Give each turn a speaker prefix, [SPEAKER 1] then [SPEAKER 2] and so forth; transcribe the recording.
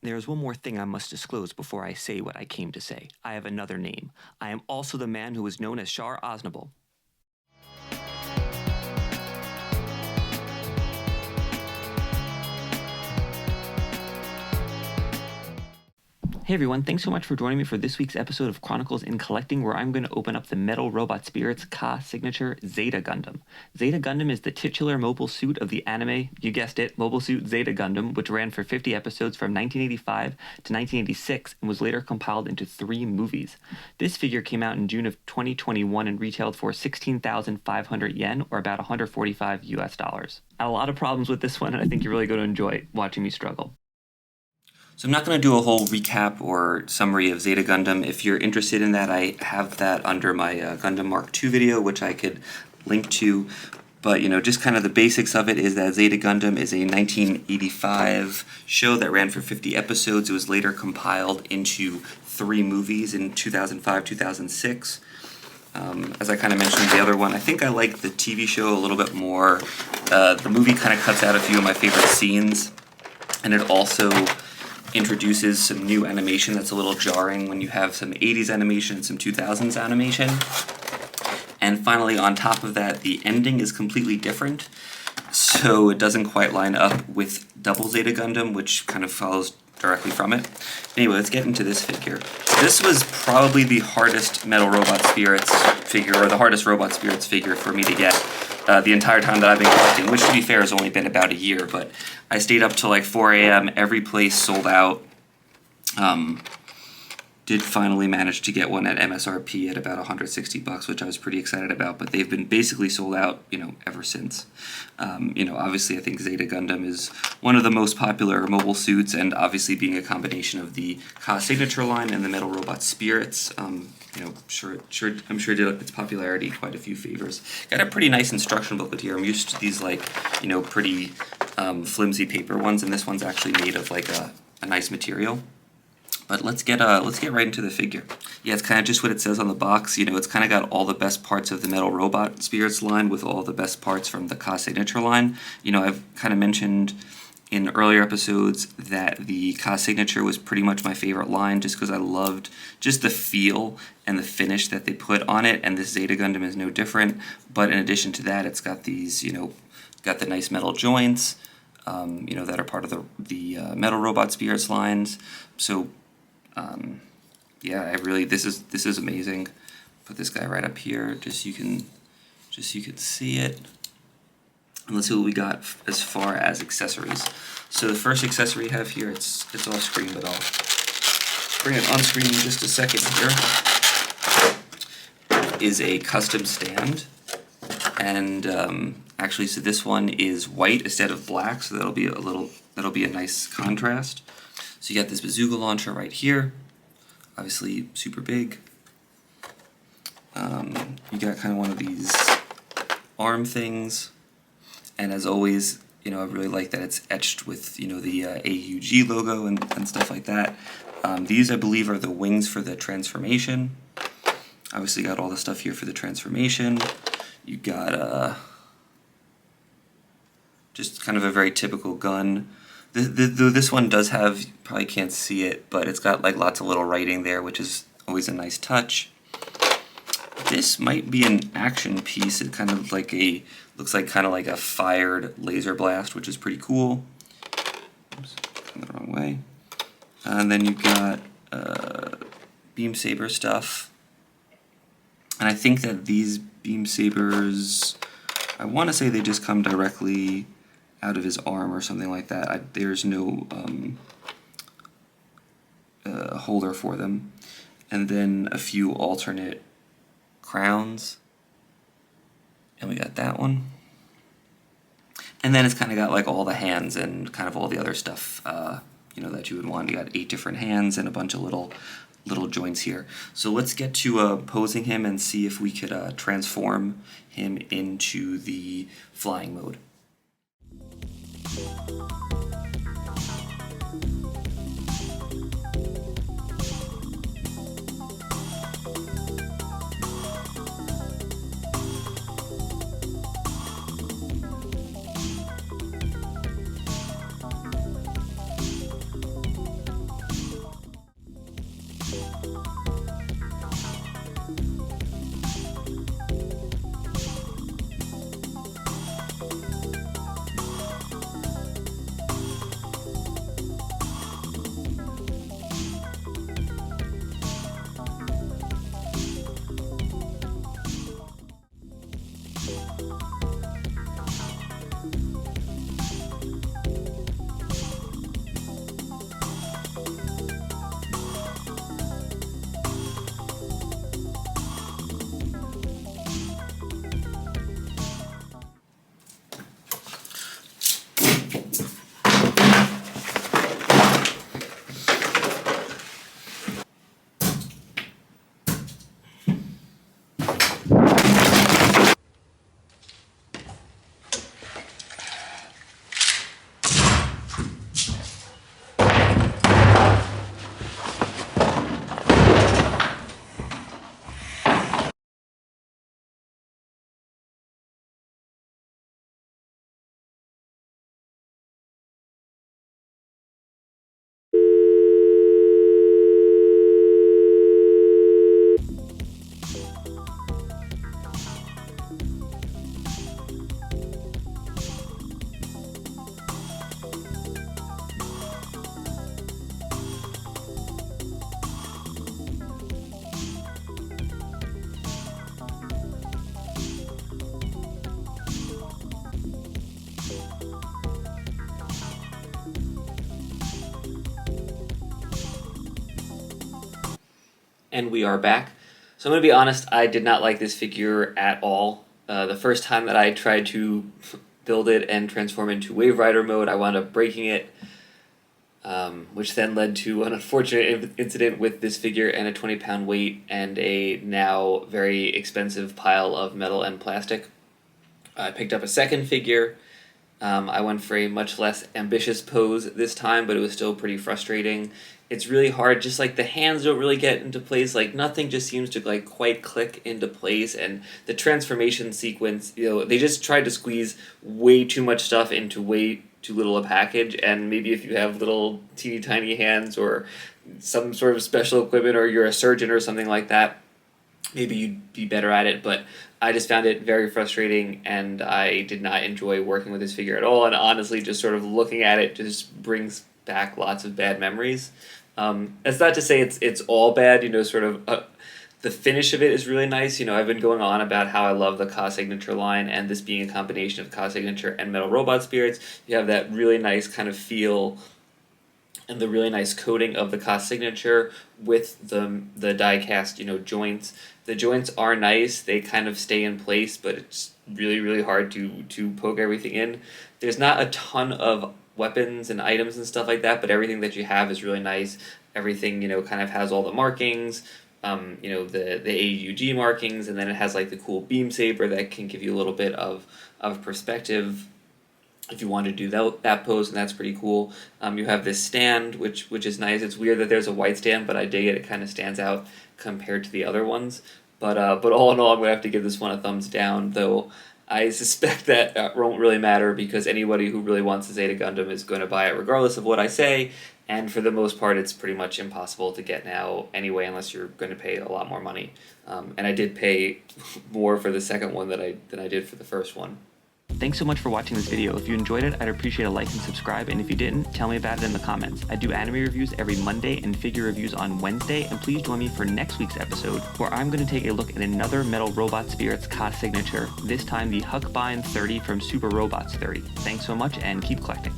[SPEAKER 1] There is one more thing I must disclose before I say what I came to say. I have another name. I am also the man who is known as Shar Aznable. Hey everyone, thanks so much for joining me for this week's episode of Chronicles in Collecting, where I'm going to open up the Metal Robot Spirits Ka signature Zeta Gundam. Zeta Gundam is the titular mobile suit of the anime, you guessed it, Mobile Suit Zeta Gundam, which ran for 50 episodes from 1985 to 1986 and was later compiled into 3 movies. This figure came out in June of 2021 and retailed for 16,500 yen, or about $145 US. I had a lot of problems with this one, and I think you're really going to enjoy watching me struggle. So I'm not going to do a whole recap or summary of Zeta Gundam. If you're interested in that, I have that under my Gundam Mark II video, which I could link to. But, just kind of the basics of it is that Zeta Gundam is a 1985 show that ran for 50 episodes. It was later compiled into 3 movies in 2005, 2006. As I kind of mentioned the other one, I think I like the TV show a little bit more. The movie kind of cuts out a few of my favorite scenes, and it also introduces some new animation that's a little jarring when you have some 80s animation and some 2000s animation. And finally, on top of that, the ending is completely different, so it doesn't quite line up with Double Zeta Gundam, which kind of follows directly from it. Anyway, let's get into this figure. This was probably the hardest Metal Robot Spirits figure, or the hardest Robot Spirits figure for me to get the entire time that I've been collecting, which to be fair has only been about a year, but I stayed up till like 4 a.m. Every place sold out. Did finally manage to get one at MSRP at about $160, which I was pretty excited about, but they've been basically sold out, ever since. Obviously I think Zeta Gundam is one of the most popular mobile suits, and obviously being a combination of the Ka signature line and the Metal Robot Spirits, I'm sure it did its popularity quite a few favors. Got a pretty nice instruction booklet here. I'm used to these pretty flimsy paper ones, and this one's actually made of like a nice material. But let's get right into the figure. Yeah, it's kind of just what it says on the box. It's kind of got all the best parts of the Metal Robot Spirits line with all the best parts from the Ka signature line. I've kind of mentioned in earlier episodes that the Ka signature was pretty much my favorite line, just because I loved just the feel and the finish that they put on it, and this Zeta Gundam is no different. But in addition to that, it's got these, got the nice metal joints, that are part of the Metal Robot Spirits lines. So yeah, this is amazing. Put this guy right up here, just so you can see it. And let's see what we got as far as accessories. So the first accessory we have here, it's off screen, but I'll bring it on screen in just a second here, is a custom stand. And actually, so this one is white instead of black, so that'll be a nice contrast. So you got this bazooka launcher right here, obviously super big. You got kind of one of these arm things, and as always, I really like that it's etched with the AUG logo and stuff like that. These, I believe, are the wings for the transformation. Obviously got all the stuff here for the transformation. You got just kind of a very typical gun. This one does have, you probably can't see it, but it's got like lots of little writing there, which is always a nice touch. This might be an action piece. It kind of looks like kind of like a fired laser blast, which is pretty cool. Oops, going the wrong way. And then you've got beam saber stuff. And I think that these beam sabers, I want to say they just come directly out of his arm or something like that. There's no holder for them. And then a few alternate crowns. And we got that one. And then it's kind of got like all the hands and kind of all the other stuff that you would want. You got 8 different hands and a bunch of little joints here. So let's get to posing him and see if we could transform him into the flying mode. And we are back. So I'm going to be honest, I did not like this figure at all. The first time that I tried to build it and transform into Wave Rider mode, I wound up breaking it, which then led to an unfortunate incident with this figure and a 20-pound weight and a now very expensive pile of metal and plastic. I picked up a second figure. I went for a much less ambitious pose this time, but it was still pretty frustrating. It's really hard, just like the hands don't really get into place, like nothing just seems to like quite click into place, and the transformation sequence, they just tried to squeeze way too much stuff into way too little a package, and maybe if you have little teeny tiny hands or some sort of special equipment, or you're a surgeon or something like that, maybe you'd be better at it, but I just found it very frustrating, and I did not enjoy working with this figure at all, and honestly, just sort of looking at it just brings back lots of bad memories. It's not to say it's all bad, the finish of it is really nice. I've been going on about how I love the Ka Signature line, and this being a combination of Ka Signature and Metal Robot Spirits, you have that really nice kind of feel and the really nice coating of the Ka Signature with the die-cast, joints. The joints are nice, they kind of stay in place, but it's really, really hard to poke everything in. There's not a ton of weapons and items and stuff like that, but everything that you have is really nice. Everything, kind of has all the markings, the AUG markings, and then it has like the cool beam saber that can give you a little bit of perspective if you want to do that pose, and that's pretty cool. You have this stand, which is nice. It's weird that there's a white stand, but I dig it. It kind of stands out compared to the other ones. But all in all, I'm going to have to give this one a thumbs down, though I suspect that won't really matter because anybody who really wants a Zeta Gundam is going to buy it regardless of what I say, and for the most part it's pretty much impossible to get now anyway unless you're going to pay a lot more money. And I did pay more for the second one than I did for the first one. Thanks so much for watching this video. If you enjoyed it, I'd appreciate a like and subscribe, and if you didn't, tell me about it in the comments. I do anime reviews every Monday and figure reviews on Wednesday, and please join me for next week's episode, where I'm going to take a look at another Metal Robot Spirits Ka Signature, this time the Huckbind 30 from Super Robots 30. Thanks so much, and keep collecting.